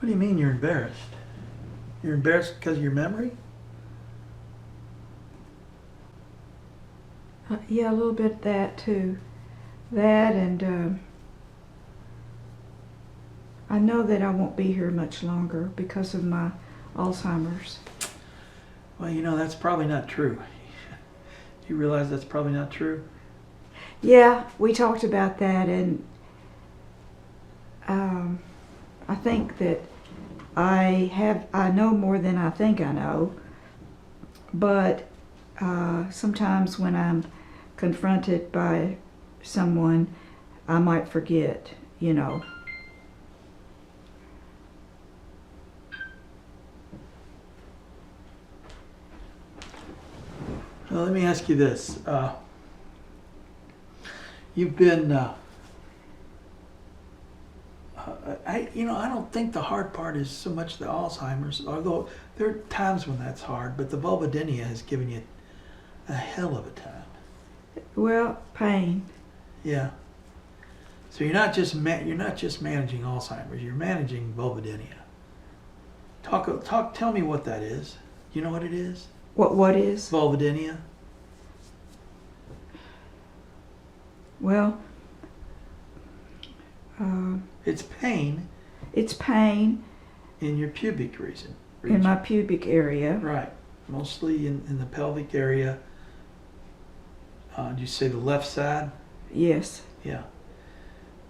What do you mean you're embarrassed? You're embarrassed because of your memory? Yeah, a little bit that too. That and I know that I won't be here much longer because of my Alzheimer's. Well, you know, that's probably not true. Do you realize that's probably not true? Yeah, we talked about that, and I think that I know more than I think I know, but sometimes when I'm confronted by someone, I might forget, you know. Well, let me ask you this. You've been, I don't think the hard part is so much the Alzheimer's, although there are times when that's hard, but the vulvodynia has given you a hell of a time. Well, pain. Yeah. So you're not just managing Alzheimer's, you're managing vulvodynia. Tell me what that is. You know what it is? What is? Vulvodynia. Well, It's pain it's pain in your pubic region. in my pubic area. Right. Mostly in the pelvic area. Did you say the left side? Yes. Yeah.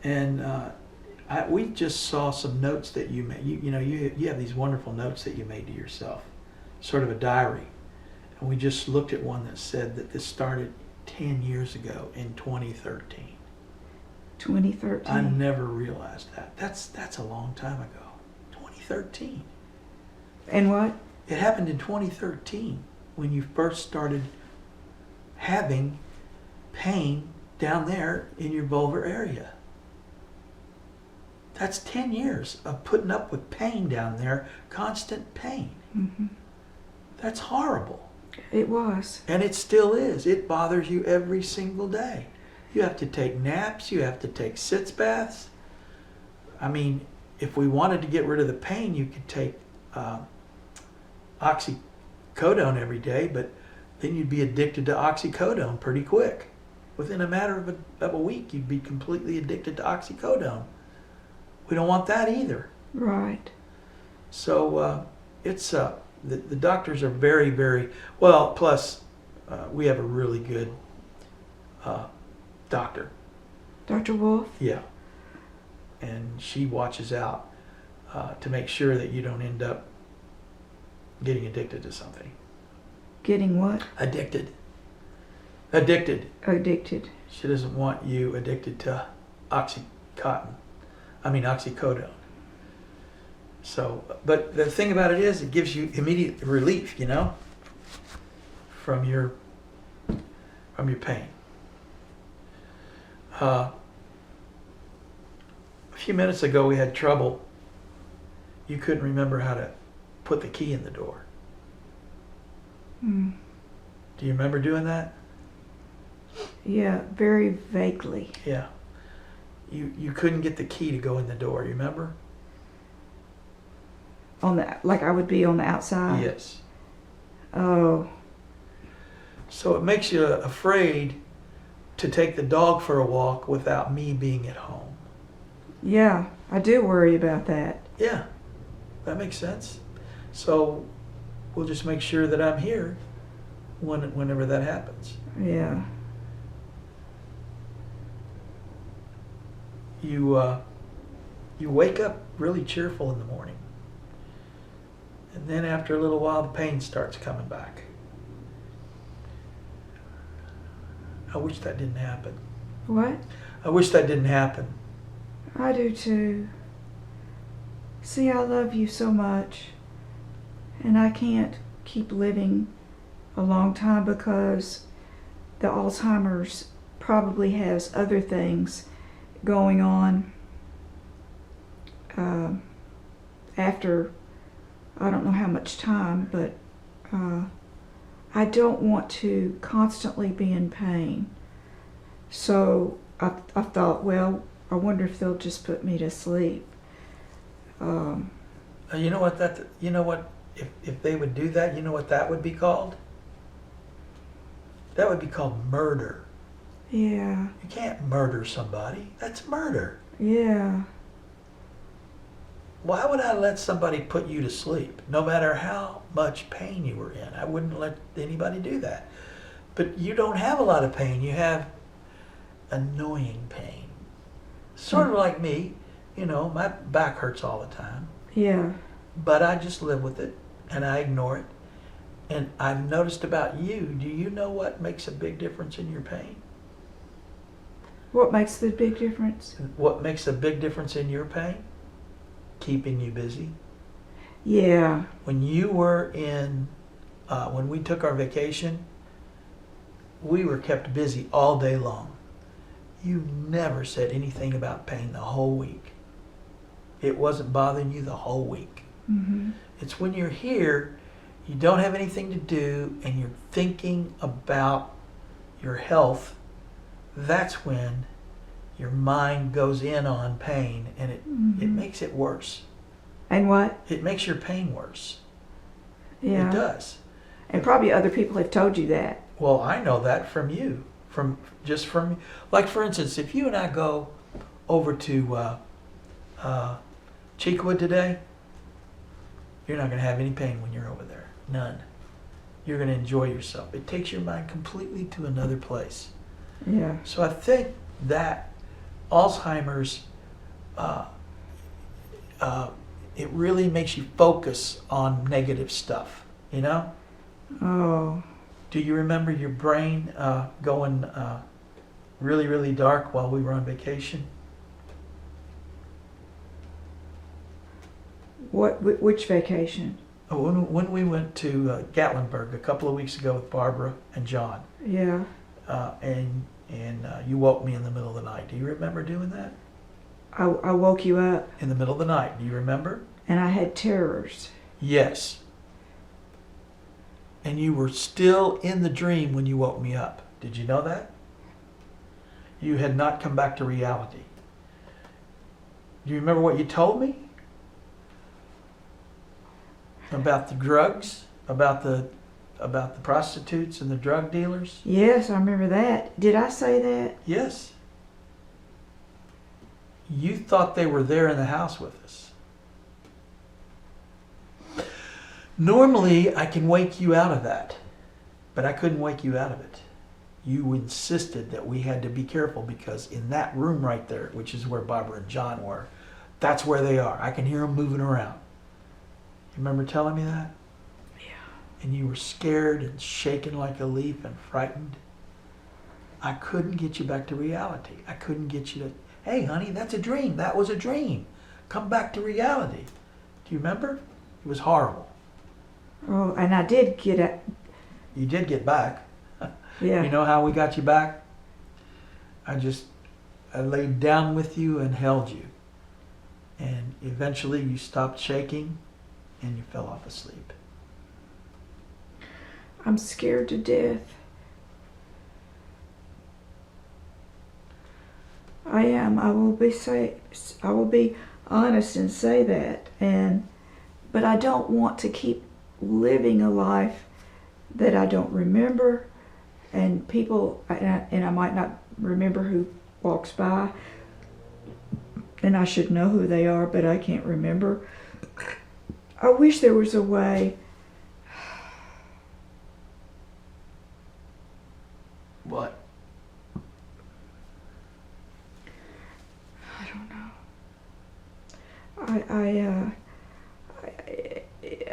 And we just saw some notes that you made. You have these wonderful notes that you made to yourself, sort of a diary. And we just looked at one that said that this started 10 years ago in 2013. 2013. I never realized that. That's a long time ago. 2013. And what? It happened in 2013 when you first started having pain down there in your vulvar area. That's 10 years of putting up with pain down there, constant pain. Mm-hmm. That's horrible. It was. And it still is. It bothers you every single day. You have to take naps. You have to take sitz baths. I mean, if we wanted to get rid of the pain, you could take oxycodone every day, but then you'd be addicted to oxycodone pretty quick. Within a matter of a week, you'd be completely addicted to oxycodone. We don't want that either. Right. So the doctors are very, very well. Plus, we have a really good doctor. Dr. Wolf? Yeah, and she watches out to make sure that you don't end up getting addicted to something. Getting what? Addicted. Addicted. She doesn't want you addicted to oxycodone. So, but the thing about it is, it gives you immediate relief, from your pain. A few minutes ago, we had trouble. You couldn't remember how to put the key in the door. Mm. Do you remember doing that? Yeah, very vaguely. Yeah. You couldn't get the key to go in the door, you remember? Like I would be on the outside? Yes. Oh. So it makes you afraid to take the dog for a walk without me being at home. Yeah, I do worry about that. Yeah, that makes sense. So we'll just make sure that I'm here whenever that happens. Yeah. You wake up really cheerful in the morning. And then after a little while, the pain starts coming back. I wish that didn't happen. What? I wish that didn't happen. I do too. See, I love you so much. And I can't keep living a long time because the Alzheimer's probably has other things going on after I don't know how much time, but I don't want to constantly be in pain. So I thought, well, I wonder if they'll just put me to sleep. You know what that? You know what? If they would do that, you know what that would be called? That would be called murder. Yeah. You can't murder somebody. That's murder. Yeah. Why would I let somebody put you to sleep? No matter how much pain you were in, I wouldn't let anybody do that. But you don't have a lot of pain. You have annoying pain. Sort of like me. You know, my back hurts all the time. Yeah. But I just live with it and I ignore it. And I've noticed about you, do you know what makes a big difference in your pain? What makes the big difference? What makes a big difference in your pain? Keeping you busy. Yeah. When you were when we took our vacation, we were kept busy all day long. You never said anything about pain the whole week. It wasn't bothering you the whole week. Mm-hmm. It's when you're here, you don't have anything to do, and you're thinking about your health. That's when your mind goes in on pain, and it makes it worse. And what? It makes your pain worse. Yeah. It does. And probably other people have told you that. Well, I know that from you, like for instance, if you and I go over to Cheekwood today, you're not going to have any pain when you're over there. None. You're going to enjoy yourself. It takes your mind completely to another place. Yeah. So I think that Alzheimer's, it really makes you focus on negative stuff, you know? Oh. Do you remember your brain going really, really dark while we were on vacation? Which vacation? Oh, when we went to Gatlinburg a couple of weeks ago with Barbara and John, Yeah. and you woke me in the middle of the night. Do you remember doing that? I woke you up. In the middle of the night. Do you remember? And I had terrors. Yes. And you were still in the dream when you woke me up. Did you know that? You had not come back to reality. Do you remember what you told me? About the drugs? About the prostitutes and the drug dealers? Yes, I remember that. Did I say that? Yes. You thought they were there in the house with us. Normally, I can wake you out of that, but I couldn't wake you out of it. You insisted that we had to be careful because in that room right there, which is where Barbara and John were, that's where they are. I can hear them moving around. You remember telling me that? Yeah. And you were scared and shaking like a leaf and frightened. I couldn't get you back to reality. I couldn't get you to, hey, honey, that's a dream. That was a dream. Come back to reality. Do you remember? It was horrible. Oh, and I did get it. You did get back. Yeah. You know how we got you back? I laid down with you and held you. And eventually you stopped shaking and you fell off asleep. I'm scared to death. I am. I will be honest and say that. But I don't want to keep living a life that I don't remember, and people, and I might not remember who walks by, and I should know who they are, but I can't remember. I wish there was a way. What? I don't know.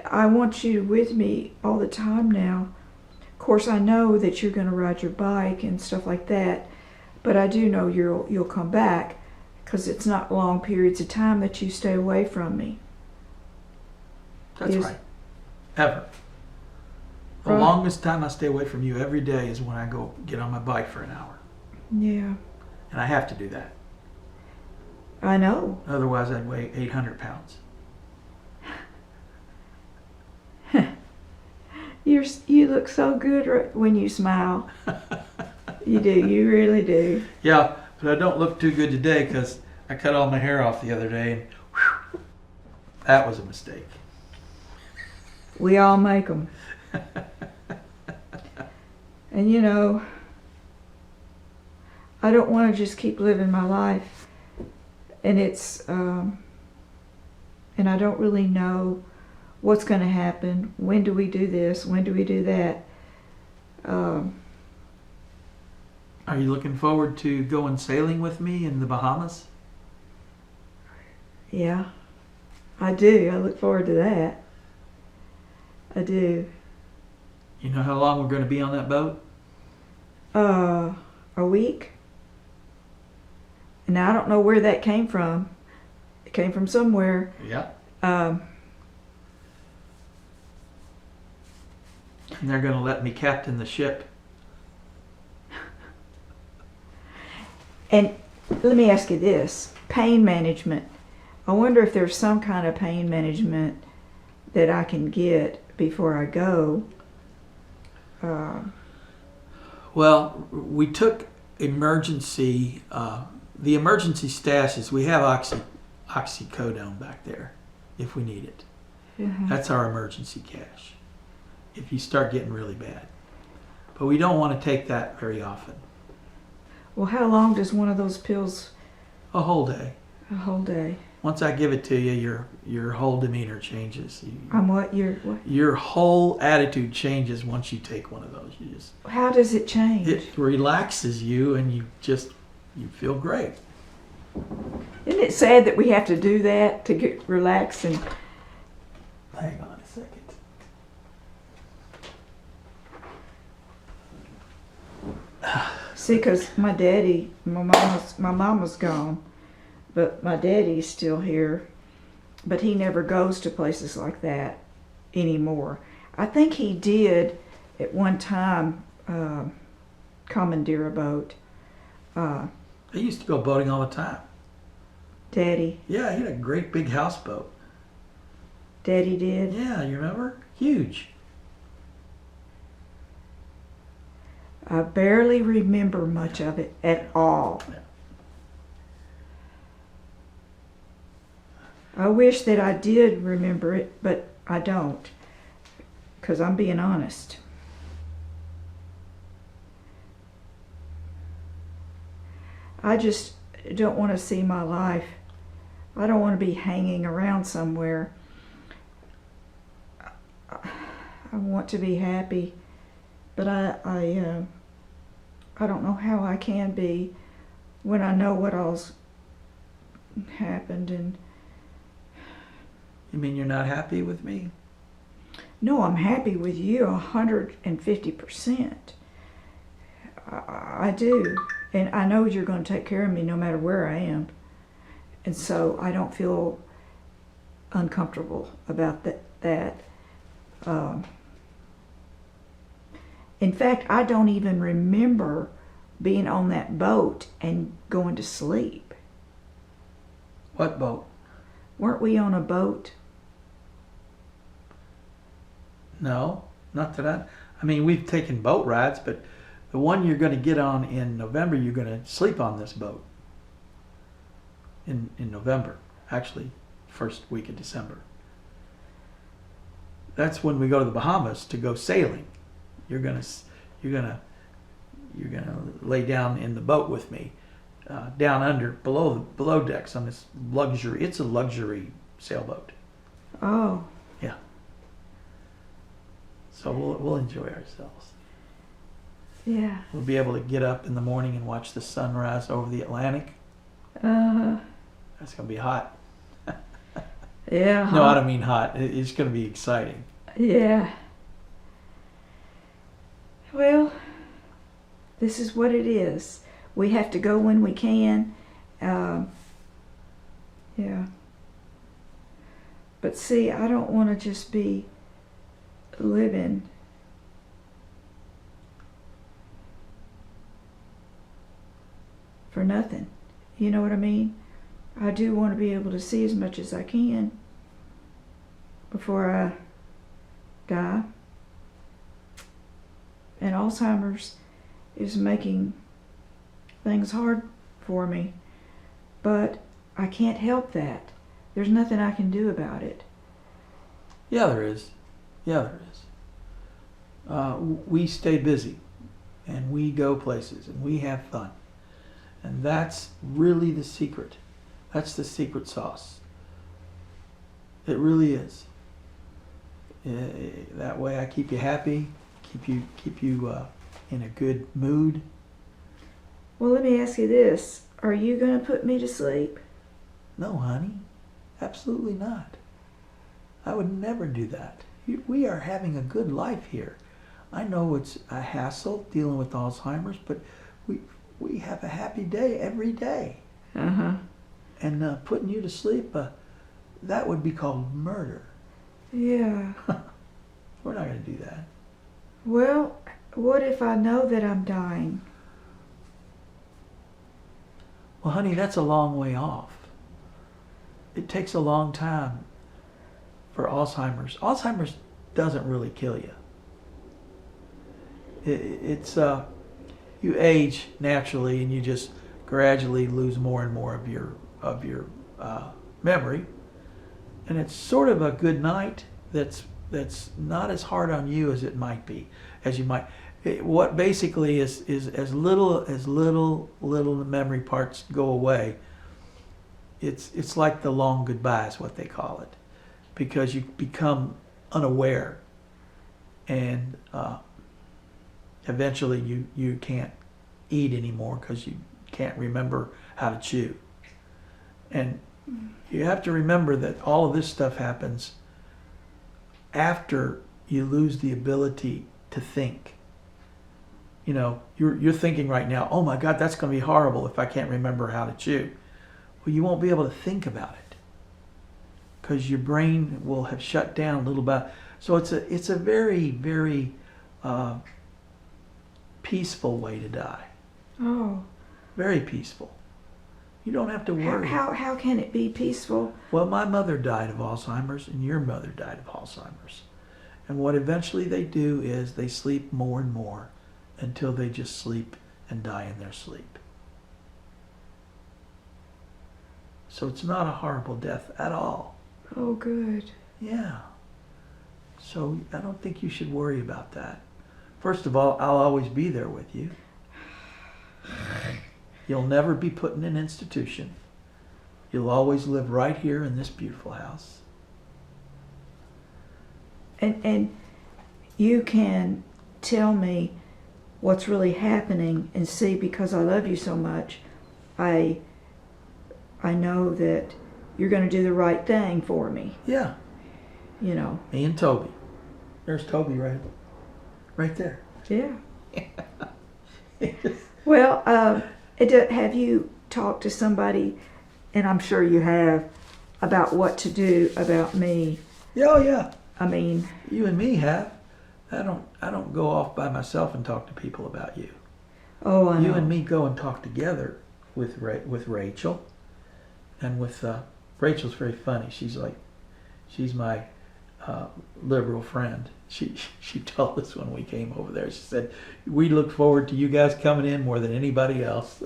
I want you with me all the time now. Of course, I know that you're going to ride your bike and stuff like that, but I do know you'll come back because it's not long periods of time that you stay away from me. That's right. Ever. The Right. longest time I stay away from you every day is when I go get on my bike for an hour. Yeah, And I have to do that. I know. Otherwise, I'd weigh 800 pounds. You look so good when you smile. You do. You really do. Yeah, but I don't look too good today because I cut all my hair off the other day. And That was a mistake. We all make them. And you know, I don't want to just keep living my life. And and I don't really know what's going to happen. When do we do this? When do we do that? Are you looking forward to going sailing with me in the Bahamas? Yeah, I do. I look forward to that. I do. You know how long we're going to be on that boat? A week. Now I don't know where that came from. It came from somewhere. Yeah. Um, And they're going to let me captain the ship. and let me ask you this: pain management. I wonder if there's some kind of pain management that I can get before I go. Well, we took emergency, the emergency stashes. We have oxycodone back there if we need it. That's our emergency cash if you start getting really bad. But we don't want to take that very often. Well, how long does one of those pills? A whole day. A whole day. Once I give it to you, your whole demeanor changes. I'm what? You're what? Your whole attitude changes once you take one of those. How does it change? It relaxes you, and you feel great. Isn't it sad that we have to do that to get relaxed and? Hang on a second. See, because my mama's gone, but my daddy's still here. But he never goes to places like that anymore. I think he did at one time commandeer a boat. I used to go boating all the time. Daddy. Yeah, he had a great big houseboat. Daddy did? Yeah, you remember? Huge. I barely remember much of it at all. Yeah. I wish that I did remember it, but I don't, because I'm being honest. I just don't want to see my life. I don't want to be hanging around somewhere. I want to be happy, but I don't know how I can be when I know what all's happened. And You mean you're not happy with me? no, I'm happy with you 150%. I do, and I know you're going to take care of me no matter where I am, and so I don't feel uncomfortable about that. In fact, I don't even remember being on that boat and going to sleep. What boat? Weren't we on a boat? No, not that I mean, we've taken boat rides, but the one you're going to get on in November, you're going to sleep on this boat. In November, actually, first week of December. That's when we go to the Bahamas to go sailing. You're gonna lay down in the boat with me, down under below decks on this luxury. It's a luxury sailboat. Oh. Yeah. So we'll enjoy ourselves. Yeah. We'll be able to get up in the morning and watch the sunrise over the Atlantic. That's gonna be hot. Yeah. No, I don't mean hot. It's gonna be exciting. Yeah. Well, this is what it is. We have to go when we can. Yeah. But see, I don't want to just be living for nothing. You know what I mean? I do want to be able to see as much as I can before I die. And Alzheimer's is making things hard for me, but I can't help that. there's nothing I can do about it. Yeah, there is. Yeah, there is. We stay busy, and we go places, and we have fun. And that's really the secret. That's the secret sauce. It really is. That way I keep you happy, keep you in a good mood. Well, let me ask you this. Are you going to put me to sleep? No, honey. Absolutely not. I would never do that. We are having a good life here. I know it's a hassle dealing with Alzheimer's, but we have a happy day every day. Uh-huh. And putting you to sleep, that would be called murder. Yeah. We're not going to do that. Well, what if I know that I'm dying? Well, honey, that's a long way off. It takes a long time for Alzheimer's. Alzheimer's doesn't really kill you. It's you age naturally, and you just gradually lose more and more of your memory, and it's sort of a good night. That's not as hard on you as it might be, as you might. What basically is as little the memory parts go away. It's like the long goodbye is what they call it, because you become unaware, and eventually you can't eat anymore because you can't remember how to chew. And you have to remember that all of this stuff happens after you lose the ability to think. You know, you're thinking right now, oh my God, that's going to be horrible if I can't remember how to chew. Well, you won't be able to think about it because your brain will have shut down a little bit. So it's a very, very peaceful way to die. Oh. Very peaceful. You don't have to worry. How can it be peaceful? Well, my mother died of Alzheimer's, and your mother died of Alzheimer's. And what eventually they do is they sleep more and more until they just sleep and die in their sleep. So it's not a horrible death at all. Oh, good. Yeah. So I don't think you should worry about that. First of all, I'll always be there with you. You'll never be put in an institution. You'll always live right here in this beautiful house. And you can tell me what's really happening and see, because I love you so much, I know that you're going to do the right thing for me. Yeah. You know. Me and Toby. There's Toby right there. Yeah. Well, have you talked to somebody, and I'm sure you have, about what to do about me? Oh yeah. I mean, you and me have. I don't go off by myself and talk to people about you. Oh, I know. You and me go and talk together with Rachel, and with Rachel's very funny. She's my liberal friend. She told us when we came over there. She said, "We look forward to you guys coming in more than anybody else."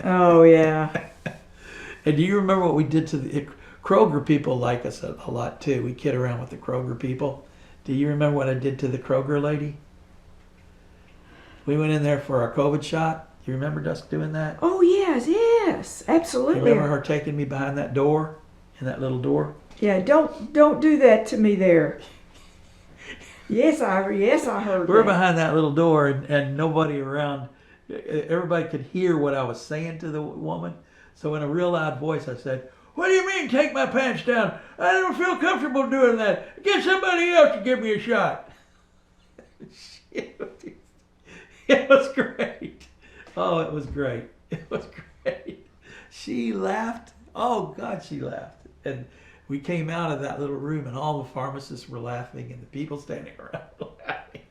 Oh yeah. And do you remember what we did to the Kroger people? Like us a lot too. We kid around with the Kroger people. Do you remember what I did to the Kroger lady? We went in there for our COVID shot. Do you remember us doing that? Oh yes, absolutely. You remember her taking me behind that door, in that little door? Yeah, don't do that to me there. Yes, I heard. We're that. behind that little door, and nobody around. Everybody could hear what I was saying to the woman. So in a real loud voice, I said, "What do you mean, take my pants down? I don't feel comfortable doing that. Get somebody else to give me a shot." It was great. Oh, it was great. It was great. She laughed. Oh, God, she laughed. And we came out of that little room, and all the pharmacists were laughing, and the people standing around were laughing.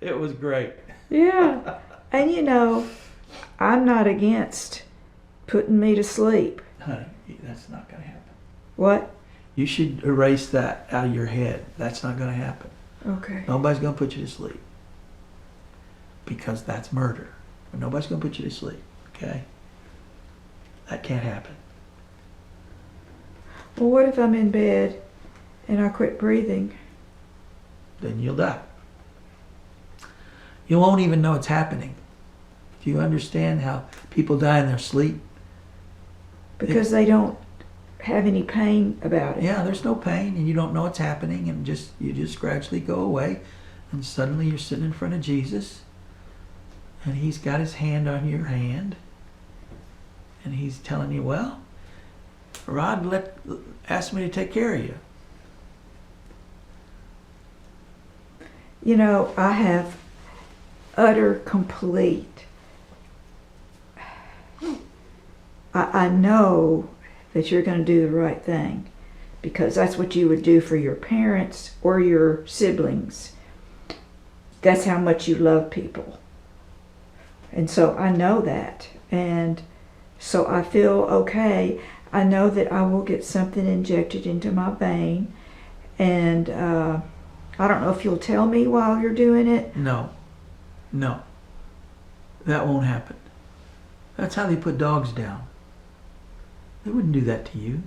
It was great. Yeah. And you know, I'm not against putting me to sleep. Honey, that's not going to happen. What? You should erase that out of your head. That's not going to happen. Okay. Nobody's going to put you to sleep. Because that's murder. But nobody's going to put you to sleep. Okay? That can't happen. Well, what if I'm in bed and I quit breathing? Then you'll die. You won't even know it's happening. Do you understand how people die in their sleep? Because they don't have any pain about it. Yeah, there's no pain, and you don't know it's happening, and you just gradually go away, and suddenly you're sitting in front of Jesus, and he's got his hand on your hand, and he's telling you, well, Rod asked me to take care of you. You know, I have utter, complete. I know that you're going to do the right thing because that's what you would do for your parents or your siblings. That's how much you love people. And so I know that. And so I feel okay. I know that I will get something injected into my vein. And I don't know if you'll tell me while you're doing it. No. That won't happen. That's how they put dogs down. They wouldn't do that to you.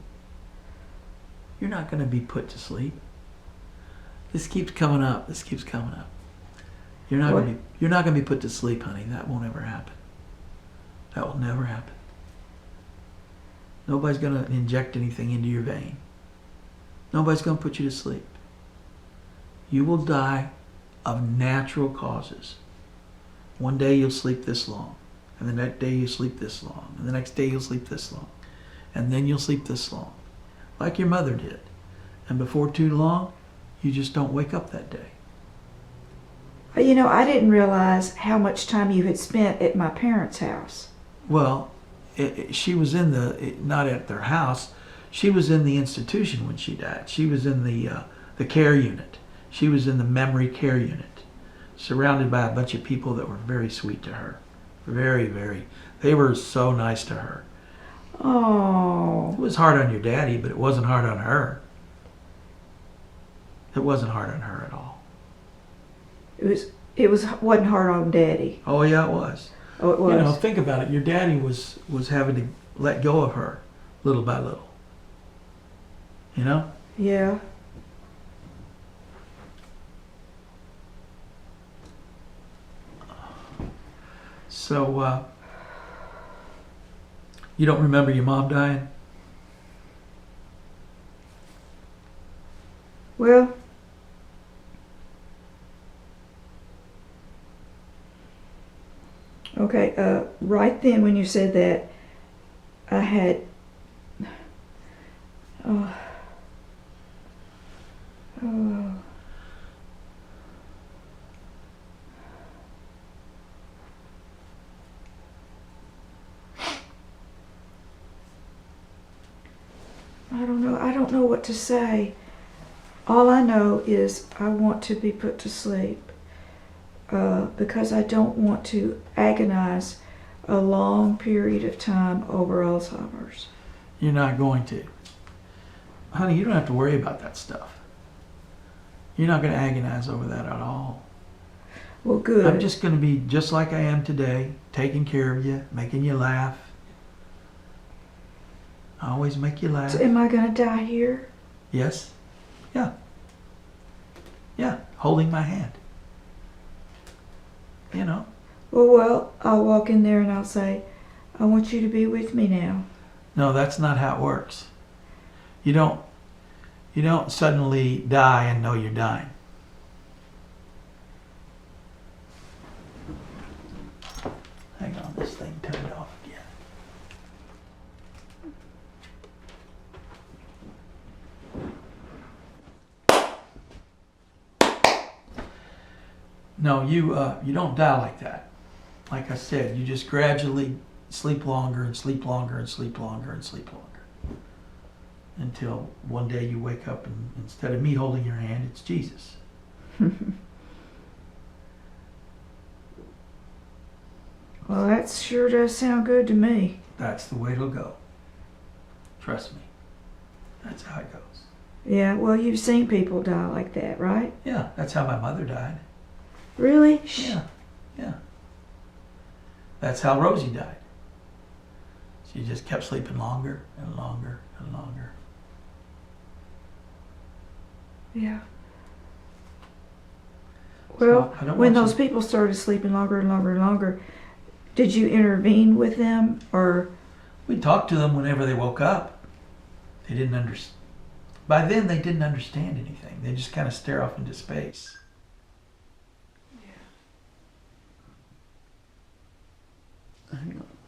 You're not going to be put to sleep. This keeps coming up. You're not going to be put to sleep, honey. That won't ever happen. That will never happen. Nobody's going to inject anything into your vein. Nobody's going to put you to sleep. You will die of natural causes. One day you'll sleep this long, and the next day you'll sleep this long, and the next day you'll sleep this long, and then you'll sleep this long, like your mother did. And before too long, you just don't wake up that day. You know, I didn't realize how much time you had spent at my parents' house. Well, she was not at their house. She was in the institution when she died. She was in the care unit. She was in the memory care unit, surrounded by a bunch of people that were very sweet to her. Very, very. They were so nice to her. Oh. It was hard on your daddy, but it wasn't hard on her. It wasn't hard on her at all. It wasn't hard on Daddy. Oh yeah, it was. Oh, it was. You know, think about it. Your daddy was having to let go of her little by little. You know? Yeah. So, you don't remember your mom dying? Well, okay, right then when you said that, I had, oh, I don't know what to say. All I know is I want to be put to sleep because I don't want to agonize a long period of time over Alzheimer's. You're not going to. Honey, you don't have to worry about that stuff. You're not going to agonize over that at all. Well, good. I'm just going to be just like I am today, taking care of you, making you laugh. I always make you laugh. So am I going to die here? Yes. Yeah. Yeah, holding my hand. You know. Well, I'll walk in there and I'll say, I want you to be with me now. No, that's not how it works. You don't suddenly die and know you're dying. Hang on, this thing turned off again. No, you don't die like that. Like I said, you just gradually sleep longer and sleep longer and sleep longer and sleep longer. Until one day you wake up and instead of me holding your hand, it's Jesus. Well, that sure does sound good to me. That's the way it'll go. Trust me. That's how it goes. Yeah, well, you've seen people die like that, right? Yeah, that's how my mother died. Really? Yeah. That's how Rosie died. She just kept sleeping longer and longer and longer. Yeah. So Well, I don't when want those people started sleeping longer and longer and longer, did you intervene with them or? we talked to them whenever they woke up. They didn't understand. By then, they didn't understand anything. They just kind of stare off into space. Hang on.